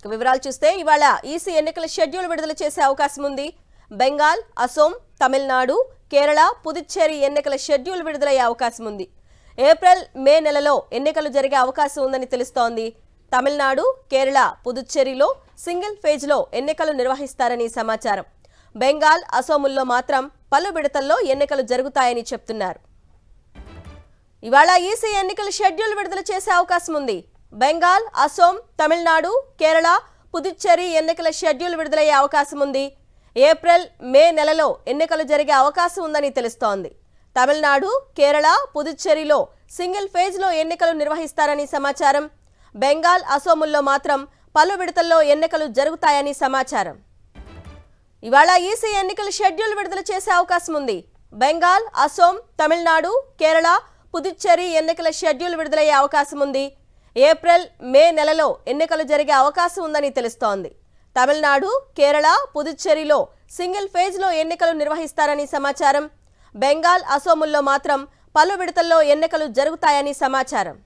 వివరాలు చూస్తే ఇవాళ ఈసీ ఎన్నికల షెడ్యూల్ విడుదల చేసే అవకాశం ఉంది. బెంగాల్, అసోం, తమిళనాడు, కేరళ, పుదుచ్చేరి ఎన్నికల షెడ్యూల్ విడుదలయ్యే అవకాశం ఉంది. ఏప్రిల్, మే నెలలో ఎన్నికలు జరిగే అవకాశం ఉందని తెలుస్తోంది. తమిళనాడు, కేరళ, పుదుచ్చేరిలో సింగిల్ ఫేజ్లో ఎన్నికలు నిర్వహిస్తారని సమాచారం. బెంగాల్, అసోముల్లో మాత్రం పలు విడతల్లో ఎన్నికలు జరుగుతాయని చెప్తున్నారు. ఇవాళ ఈసీ ఎన్నికల షెడ్యూల్ విడుదల చేసే అవకాశం ఉంది. బెంగాల్, అసోం, తమిళనాడు, కేరళ, పుదుచ్చేరి ఎన్నికల షెడ్యూల్ విడుదలయ్యే అవకాశం ఉంది. ఏప్రిల్, మే నెలలో ఎన్నికలు జరిగే అవకాశం ఉందని తెలుస్తోంది. తమిళనాడు, కేరళ, పుదుచ్చేరిలో సింగిల్ ఫేజ్లో ఎన్నికలు నిర్వహిస్తారని సమాచారం. బెంగాల్, అసోముల్లో మాత్రం పలు విడతల్లో ఎన్నికలు జరుగుతాయని సమాచారం. ఇవాళ ఈసీ ఎన్నికల షెడ్యూల్ విడుదల చేసే అవకాశం ఉంది. బెంగాల్, అసోం, తమిళనాడు, కేరళ, పుదుచ్చేరి ఎన్నికల షెడ్యూల్ విడుదలయ్యే అవకాశం ఉంది. ఏప్రిల్, మే నెలలో ఎన్నికలు జరిగే అవకాశం ఉందని తెలుస్తోంది. తమిళనాడు, కేరళ, పుదుచ్చేరిలో సింగిల్ ఫేజ్లో ఎన్నికలు నిర్వహిస్తారని సమాచారం. బెంగాల్, అసోముల్లో మాత్రం పలు విడతల్లో ఎన్నికలు జరుగుతాయని సమాచారం.